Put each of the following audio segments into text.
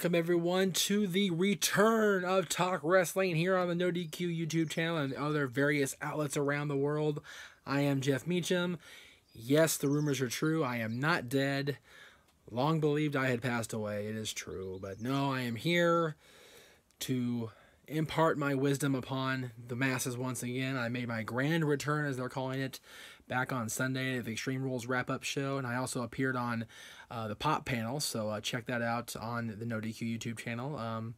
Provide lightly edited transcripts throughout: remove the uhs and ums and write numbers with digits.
Welcome everyone to the return of Talk Wrestling here on the No DQ YouTube channel and other various outlets around the world. I am Jeff Meacham. Yes, the rumors are true. I am not dead. Long believed I had passed away. It is true. But no, I am here to impart my wisdom upon the masses once again. I made my grand return, as they're calling it, back on Sunday at the Extreme Rules wrap-up show, and I also appeared on the Pop panel, so check that out on the No DQ YouTube channel.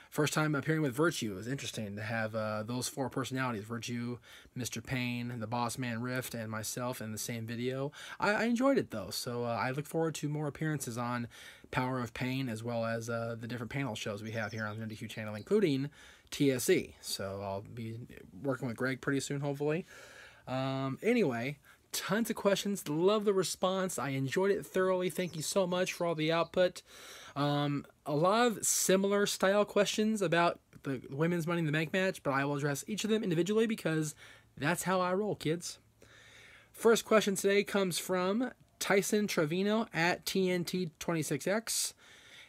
First time appearing with Virtue. It was interesting to have those four personalities, Virtue, Mr. Payne, the Boss Man Rift, and myself in the same video. I enjoyed it, though, so I look forward to more appearances on Power of Pain, as well as the different panel shows we have here on the No DQ channel, including TSE. So I'll be working with Greg pretty soon, hopefully. Anyway, tons of questions. Love the response. I enjoyed it thoroughly. Thank you so much for all the output. A lot of similar style questions about the women's Money in the Bank match, but I will address each of them individually because that's how I roll, kids. First question today comes from Tyson Trevino at TNT26X.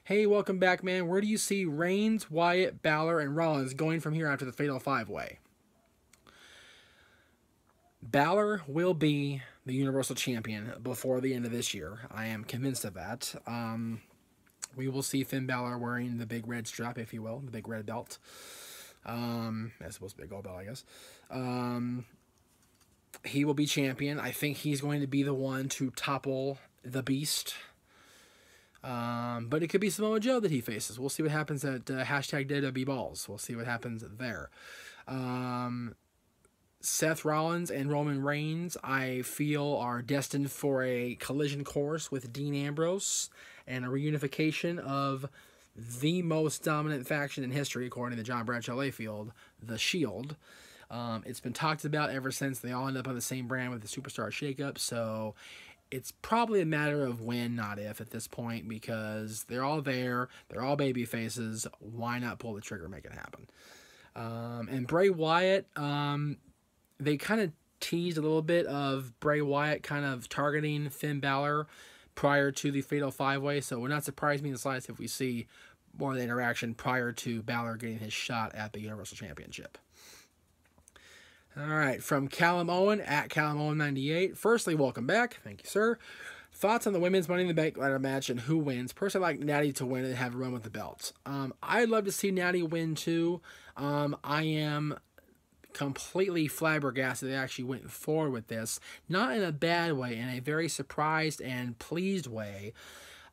Hey, welcome back, man. Where do you see Reigns, Wyatt, Balor, and Rollins going from here after the Fatal 5-Way? Balor will be the Universal Champion before the end of this year. I am convinced of that. We will see Finn Balor wearing the big red strap, if you will, the big red belt. That's supposed to be a gold belt, I guess. He will be champion. I think he's going to be the one to topple the Beast. But it could be Samoa Joe that he faces. We'll see what happens at hashtag WWE Balls. We'll see what happens there. Seth Rollins and Roman Reigns, I feel, are destined for a collision course with Dean Ambrose and a reunification of the most dominant faction in history, according to John Bradshaw Layfield, The Shield. It's been talked about ever since they all end up on the same brand with the Superstar shakeup, so it's probably a matter of when, not if, at this point, because they're all there, they're all baby faces. Why not pull the trigger, make it happen? And Bray Wyatt, they kind of teased a little bit of Bray Wyatt kind of targeting Finn Balor prior to the Fatal 5-Way, so it would not surprise me in the slightest if we see more of the interaction prior to Balor getting his shot at the Universal Championship. All right, from Callum Owen at Callum Owen 98. Firstly, welcome back. Thank you, sir. Thoughts on the women's Money in the Bank ladder match and who wins? Personally, I'd like Natty to win and have a run with the belts. I'd love to see Natty win too. I am completely flabbergasted they actually went forward with this. Not in a bad way, in a very surprised and pleased way.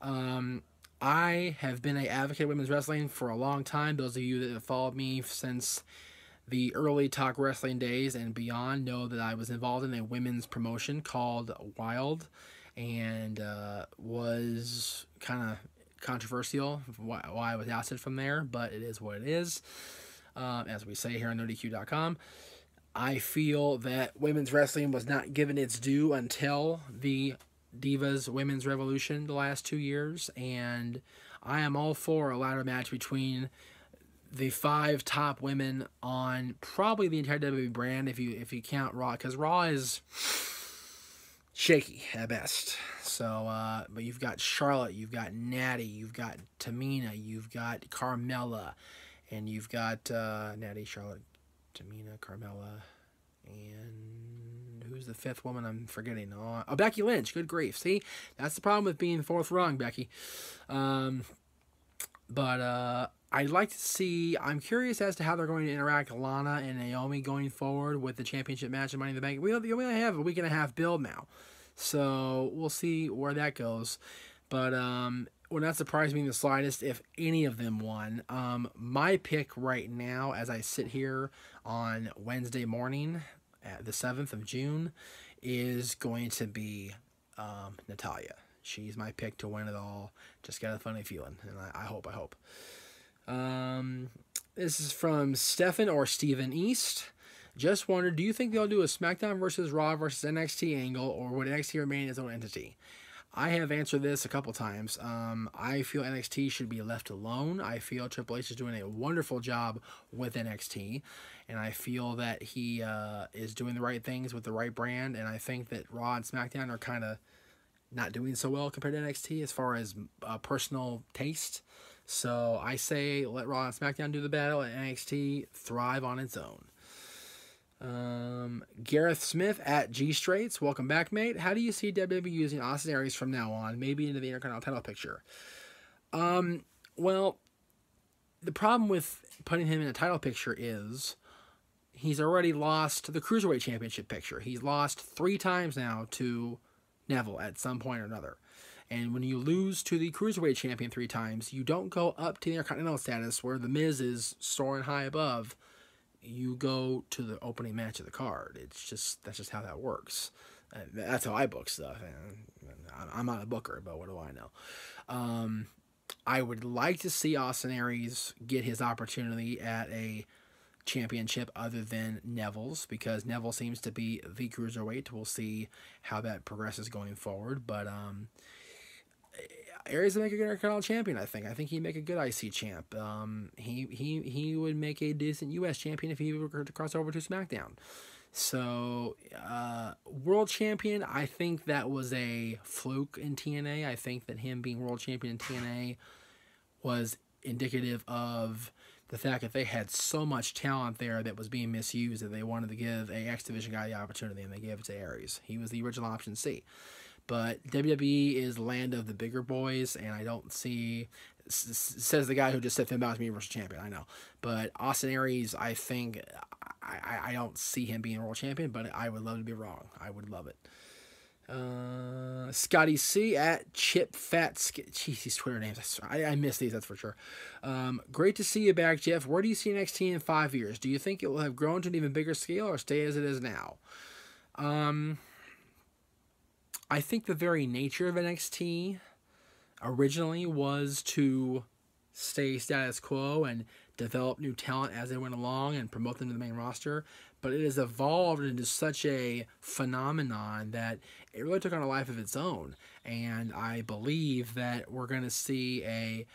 I have been an advocate of women's wrestling for a long time. Those of you that have followed me since the early Talk Wrestling days and beyond know that I was involved in a women's promotion called Wild, and was kind of controversial why I was ousted from there, but it is what it is. As we say here on NoDQ.com, I feel that women's wrestling was not given its due until the Divas Women's Revolution the last 2 years, and I am all for a ladder match between the 5 top women on probably the entire WWE brand, if you count Raw, because Raw is shaky at best. So, but you've got Charlotte, you've got Natty, you've got Tamina, you've got Carmella, and you've got Natty, Charlotte, Tamina, Carmella, and who's the 5th woman I'm forgetting? Oh, Becky Lynch. Good grief. See? That's the problem with being 4th wrong, Becky. But I'd like to see, I'm curious as to how they're going to interact Lana and Naomi going forward with the championship match of Money in the Bank. We only have a week and a half build now, so we'll see where that goes. But would not surprise me in the slightest if any of them won. My pick right now, as I sit here on Wednesday morning, at the 7th of June, is going to be Natalya. She's my pick to win it all. Just got a funny feeling, and I hope. This is from Stephen or Steven East. Just wondered, do you think they'll do a SmackDown versus Raw versus NXT angle, or would NXT remain its own entity? I have answered this a couple times. I feel NXT should be left alone. I feel Triple H is doing a wonderful job with NXT, and I feel that he is doing the right things with the right brand, and I think that Raw and SmackDown are kind of not doing so well compared to NXT as far as personal taste. So I say let Raw and SmackDown do the battle, and NXT thrive on its own. Gareth Smith at G Straits, welcome back, mate. How do you see WWE using Austin Aries from now on, maybe into the Intercontinental title picture? Well, the problem with putting him in a title picture is he's already lost the Cruiserweight Championship picture. He's lost 3 times now to Neville at some point or another. And when you lose to the Cruiserweight Champion 3 times, you don't go up to the Intercontinental status where The Miz is soaring high above. You go to the opening match of the card. That's just how that works. That's how I book stuff. And I'm not a booker, but what do I know? I would like to see Austin Aries get his opportunity at a championship other than Neville's, because Neville seems to be the cruiserweight. We'll see how that progresses going forward. But Aries would make a good Intercontinental champion, I think. I think he'd make a good IC champ. He would make a decent US champion if he were to cross over to SmackDown. So, world champion, I think that was a fluke in TNA. I think that him being world champion in TNA was indicative of the fact that they had so much talent there that was being misused that they wanted to give a X Division guy the opportunity, and they gave it to Aries. He was the original option C. But WWE is the land of the bigger boys, and I don't see, says the guy who just said Finn Balor's Universal Champion, I know. But Austin Aries, I think, I don't see him being world champion, but I would love to be wrong. I would love it. Scotty C at Chip Fat. Jeez, these Twitter names. I miss these, that's for sure. Great to see you back, Jeff. Where do you see NXT in 5 years? Do you think it will have grown to an even bigger scale or stay as it is now? I think the very nature of NXT originally was to stay status quo and develop new talent as they went along and promote them to the main roster, but it has evolved into such a phenomenon that it really took on a life of its own. And I believe that we're going to see a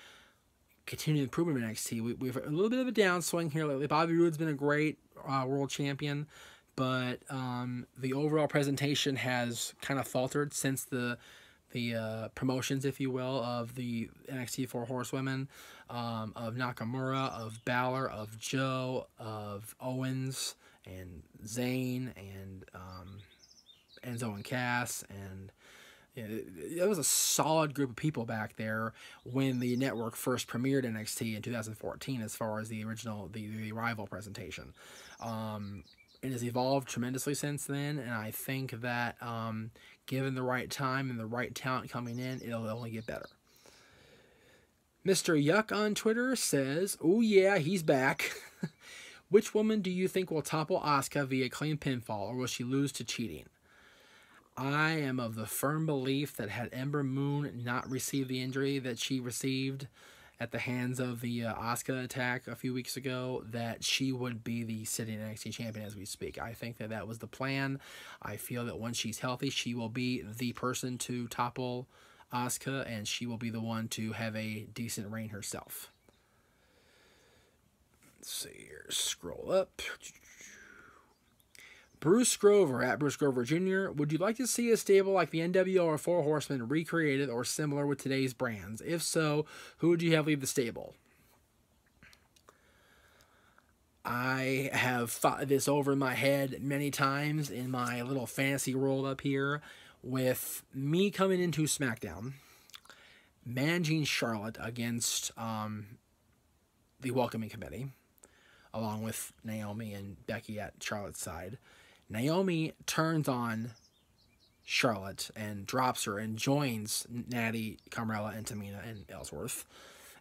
continued improvement in NXT. We've a little bit of a downswing here lately. Bobby Roode's been a great world champion, but the overall presentation has kind of faltered since the promotions, if you will, of the NXT 4 Horsewomen, of Nakamura, of Balor, of Joe, of Owens, and Zayn, and Enzo and Cass, and it was a solid group of people back there when the network first premiered NXT in 2014, as far as the original, the rival presentation. It has evolved tremendously since then, and I think that given the right time and the right talent coming in, it'll only get better. Mr. Yuck on Twitter says, "Oh yeah, he's back." Which woman do you think will topple Asuka via clean pinfall, or will she lose to cheating? I am of the firm belief that had Ember Moon not received the injury that she received at the hands of the Asuka attack a few weeks ago, that she would be the sitting NXT champion as we speak. I think that that was the plan. I feel that once she's healthy, she will be the person to topple Asuka, and she will be the one to have a decent reign herself. Let's see here. Scroll up. Bruce Grover at Bruce Grover Jr. Would you like to see a stable like the NWO or 4 Horsemen recreated or similar with today's brands? If so, who would you have leave the stable? I have thought this over in my head many times in my little fantasy world up here, with me coming into SmackDown, managing Charlotte against the Welcoming Committee, along with Naomi and Becky at Charlotte's side. Naomi turns on Charlotte and drops her and joins Natty, Carmella, and Tamina and Ellsworth.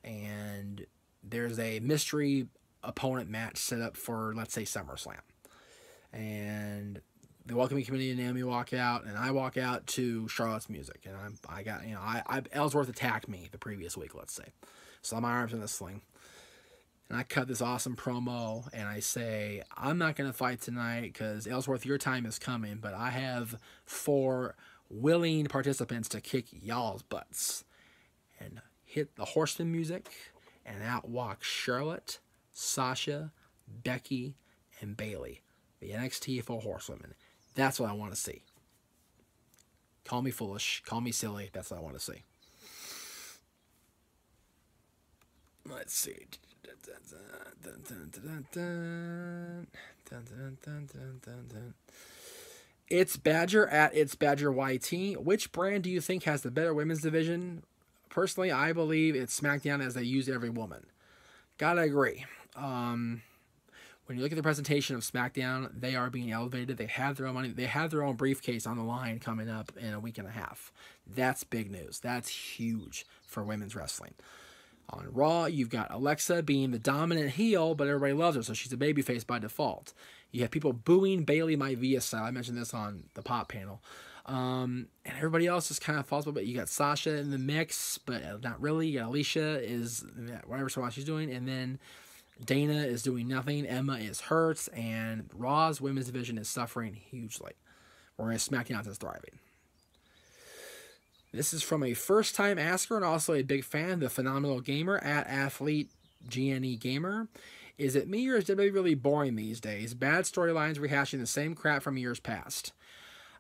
And there's a mystery opponent match set up for, let's say, SummerSlam. And the Welcoming Committee and Naomi walk out, and I walk out to Charlotte's music. And Ellsworth attacked me the previous week, let's say. So my arm's in a sling. And I cut this awesome promo, and I say, I'm not going to fight tonight because, Ellsworth, your time is coming, but I have 4 willing participants to kick y'all's butts. And hit the Horseman music, and out walk Charlotte, Sasha, Becky, and Bayley, the NXT 4 Horsewomen. That's what I want to see. Call me foolish, call me silly, that's what I want to see. Let's see. It's Badger at It's Badger YT. Which brand do you think has the better women's division? Personally, I believe it's SmackDown, as they use every woman. Gotta agree. When you look at the presentation of SmackDown, they are being elevated. They have their own money. They have their own briefcase on the line coming up in a week and a half. That's big news. That's huge for women's wrestling. On Raw, you've got Alexa being the dominant heel, but everybody loves her, so she's a babyface by default. You have people booing Bayley Maivia style. I mentioned this on the Pop panel. And everybody else just kind of falls, but you got Sasha in the mix, but not really. You got Alicia is whatever so she's doing, and then Dana is doing nothing. Emma is hurt, and Raw's women's division is suffering hugely, whereas SmackDown is thriving. This is from a first-time asker and also a big fan, the Phenomenal Gamer at Athlete GNE Gamer. Is it me, or is WWE really boring these days? Bad storylines rehashing the same crap from years past.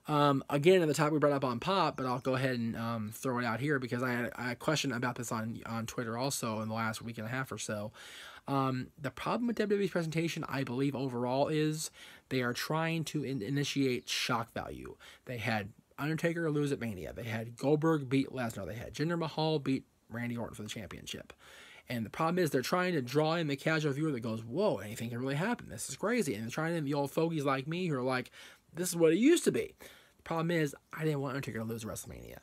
Again, at the top we brought up on Pop, but I'll go ahead and throw it out here because I had a question about this on Twitter also in the last week and a half or so. The problem with WWE's presentation, I believe, overall is they are trying to initiate shock value. They had Undertaker lose at Mania. They had Goldberg beat Lesnar. They had Jinder Mahal beat Randy Orton for the championship. And the problem is they're trying to draw in the casual viewer that goes, whoa, anything can really happen. This is crazy. And they're trying in the old fogies like me who are like, this is what it used to be. The problem is I didn't want Undertaker to lose WrestleMania.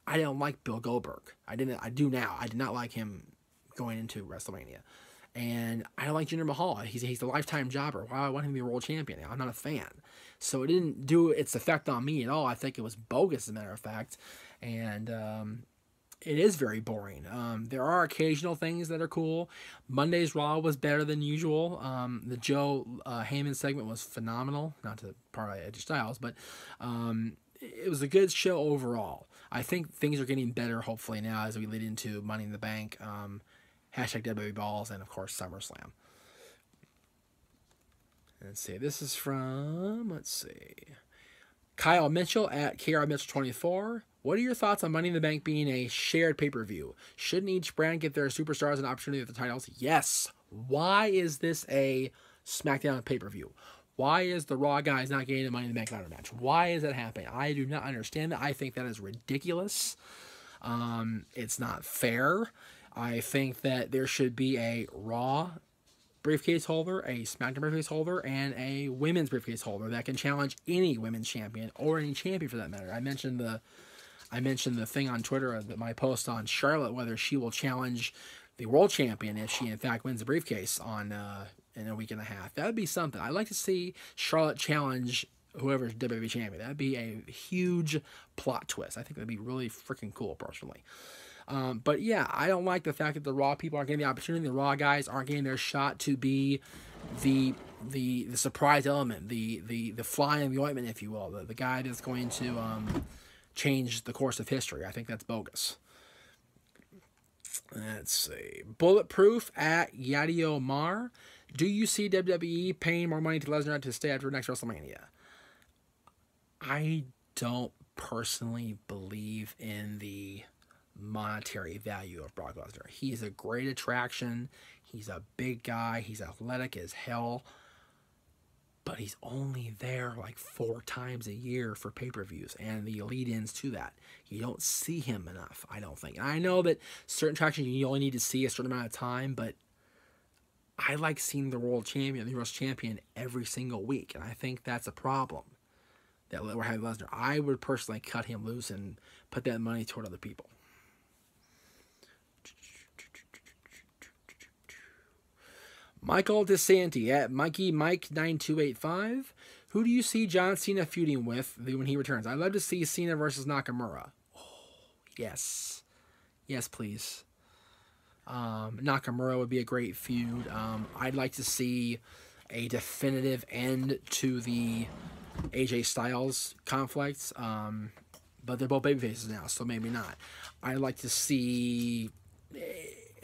I didn't like Bill Goldberg. I do now. I did not like him going into WrestleMania. And I don't like Jinder Mahal. He's a lifetime jobber. Why I want him to be a world champion? I'm not a fan. So it didn't do its effect on me at all. I think it was bogus, as a matter of fact. And it is very boring. There are occasional things that are cool. Monday's Raw was better than usual. The Joe Heyman segment was phenomenal. Not to part of Edge Styles, but it was a good show overall. I think things are getting better, hopefully, now as we lead into Money in the Bank. Hashtag WWE Balls, and of course SummerSlam. Let's see. This is from, Kyle Mitchell at KR Mitchell 24. What are your thoughts on Money in the Bank being a shared pay-per-view? Shouldn't each brand get their superstars an opportunity at the titles? Yes. Why is this a SmackDown pay-per-view? Why is the Raw guys not getting a Money in the Bank ladder match? Why is that happening? I do not understand that. I think that is ridiculous. It's not fair. I think that there should be a Raw briefcase holder, a SmackDown briefcase holder, and a women's briefcase holder that can challenge any women's champion or any champion for that matter. I mentioned the thing on Twitter, my post on Charlotte, whether she will challenge the world champion if she in fact wins the briefcase in a week and a half. That would be something. I'd like to see Charlotte challenge whoever's WWE champion. That'd be a huge plot twist. I think that'd be really freaking cool, personally. But yeah, I don't like the fact that the Raw people aren't getting the opportunity. The Raw guys aren't getting their shot to be the surprise element, the fly in the ointment, if you will, the guy that's going to change the course of history. I think that's bogus. Let's see. Bulletproof at Yadio Mar. Do you see WWE paying more money to Lesnar to stay after next WrestleMania? I don't personally believe in the monetary value of Brock Lesnar. He's a great attraction. He's a big guy. He's athletic as hell. But he's only there like 4 times a year for pay-per-views and the lead-ins to that. You don't see him enough, I don't think. And I know that certain attractions you only need to see a certain amount of time, but I like seeing the world champion, the U.S. champion, every single week. And I think that's a problem that we're having Lesnar. I would personally cut him loose and put that money toward other people. Michael DeSanti at Mikey Mike 9285. Who do you see John Cena feuding with when he returns? I'd love to see Cena versus Nakamura. Oh, yes. Yes, please. Nakamura would be a great feud. I'd like to see a definitive end to the AJ Styles conflict. But they're both babyfaces now, so maybe not. I'd like to see...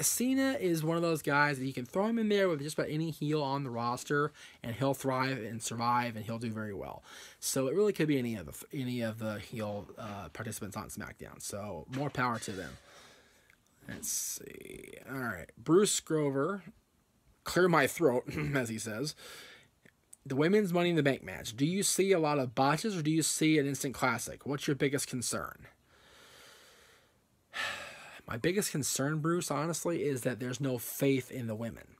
Cena is one of those guys that you can throw him in there with just about any heel on the roster, and he'll thrive and survive, and he'll do very well. So it really could be any of the heel participants on SmackDown. So more power to them. Let's see. All right. Bruce Grover, clear my throat, as he says. The women's Money in the Bank match. Do you see a lot of botches or do you see an instant classic? What's your biggest concern? My biggest concern, Bruce, honestly, is that there's no faith in the women.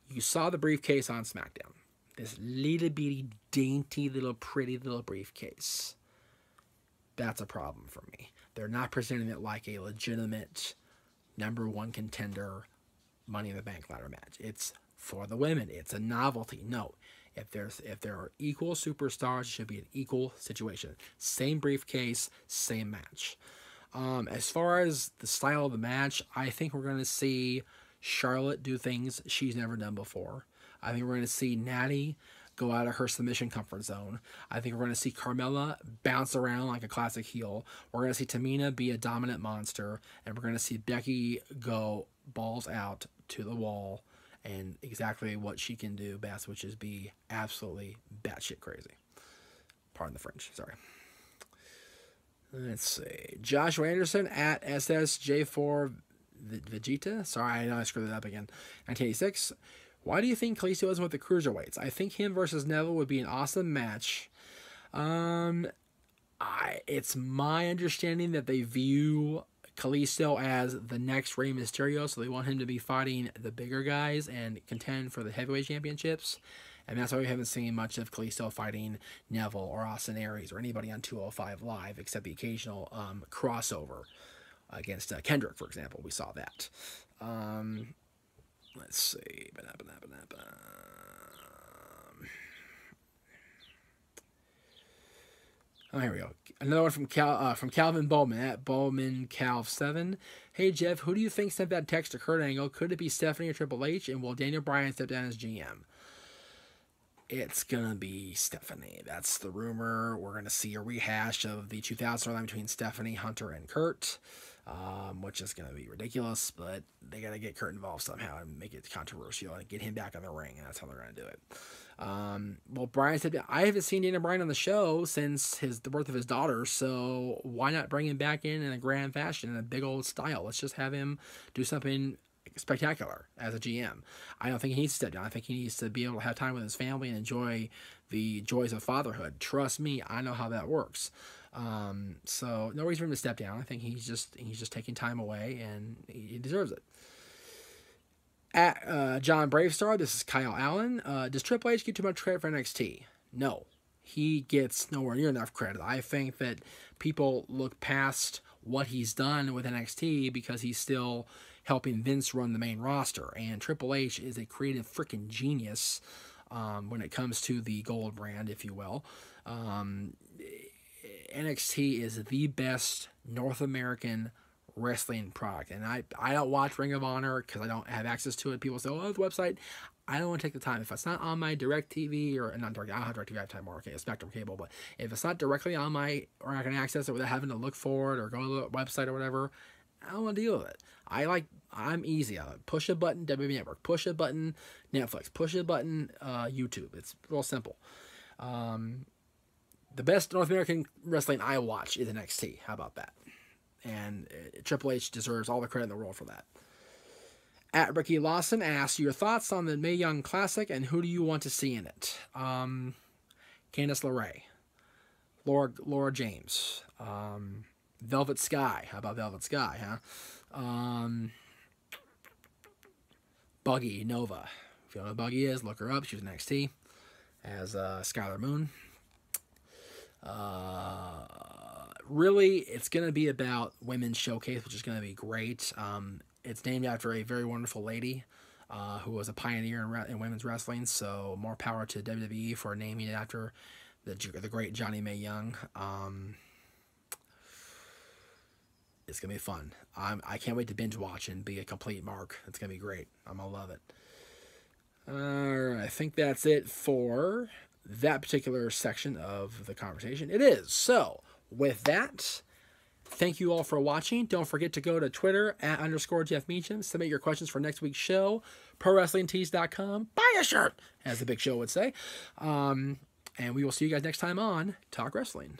You saw the briefcase on SmackDown. This little bitty, dainty, little pretty little briefcase. That's a problem for me. They're not presenting it like a legitimate #1 contender Money in the Bank ladder match. It's for the women. It's a novelty. No. If there are equal superstars, it should be an equal situation. Same briefcase, same match. As far as the style of the match, I think we're going to see Charlotte do things she's never done before. I think we're going to see Natty go out of her submission comfort zone. I think we're going to see Carmella bounce around like a classic heel. We're going to see Tamina be a dominant monster. And we're going to see Becky go balls out to the wall and exactly what she can do best, which is be absolutely batshit crazy. Pardon the French, sorry. Let's see. Joshua Anderson at SSJ4 Vegeta. Sorry, I know I screwed that up again. 1986. Why do you think Kalisto isn't with the cruiserweights? I think him versus Neville would be an awesome match. It's my understanding that they view Kalisto as the next Rey Mysterio, so they want him to be fighting the bigger guys and contend for the heavyweight championships. And that's why we haven't seen much of Kalisto fighting Neville or Austin Aries or anybody on 205 Live, except the occasional crossover against Kendrick, for example. We saw that. Let's see. Oh, here we go. Another one from Calvin Bowman at BowmanCalv7. Hey Jeff, who do you think sent that text to Kurt Angle? Could it be Stephanie or Triple H? And will Daniel Bryan step down as GM? It's gonna be Stephanie. That's the rumor. We're gonna see a rehash of the 2000 storyline between Stephanie, Hunter, and Kurt, which is gonna be ridiculous. But they gotta get Kurt involved somehow and make it controversial and get him back on the ring, and that's how they're gonna do it. Well, Bryan said I haven't seen Daniel Bryan on the show since the birth of his daughter, so why not bring him back in a grand fashion in a big old style? Let's just have him do something spectacular as a GM. I don't think he needs to step down. I think he needs to be able to have time with his family and enjoy the joys of fatherhood. Trust me, I know how that works. So no reason for him to step down. I think he's just taking time away, and he deserves it. At John Bravestar, this is Kyle Allen. Does Triple H get too much credit for NXT? No. He gets nowhere near enough credit. I think that people look past what he's done with NXT because he's still helping Vince run the main roster. And Triple H is a creative freaking genius when it comes to the gold brand, if you will. NXT is the best North American wrestling product. And I don't watch Ring of Honor because I don't have access to it. People say, oh, the website. I don't want to take the time. If it's not on my DirecTV, or not Direct, I don't have DirecTV, I have Time Warner, Spectrum Cable, but if it's not directly on my, or I can access it without having to look for it or go to the website or whatever, I don't want to deal with it. I'm easy. I push a button, WWE Network, push a button, Netflix, push a button, YouTube. It's real simple. The best North American wrestling I watch is NXT. How about that? And Triple H deserves all the credit in the world for that. At Ricky Lawson asks, your thoughts on the Mae Young Classic and who do you want to see in it? Candice LeRae, Laura James, Velvet Sky. How about Velvet Sky, huh? Buggy Nova. If you don't know who Buggy is, look her up. She was in NXT as Skylar Moon. Really, it's going to be about Women's Showcase, which is going to be great. It's named after a very wonderful lady who was a pioneer in women's wrestling, so more power to WWE for naming it after the great Johnny Mae Young. It's going to be fun. I can't wait to binge watch and be a complete mark. It's going to be great. I'm going to love it. Alright, I think that's it for that particular section of the conversation. It is. So, with that, thank you all for watching. Don't forget to go to Twitter @_Jeff Meacham. Submit your questions for next week's show. ProWrestlingTees.com. Buy a shirt, as the Big Show would say. And we will see you guys next time on Talk Wrestling.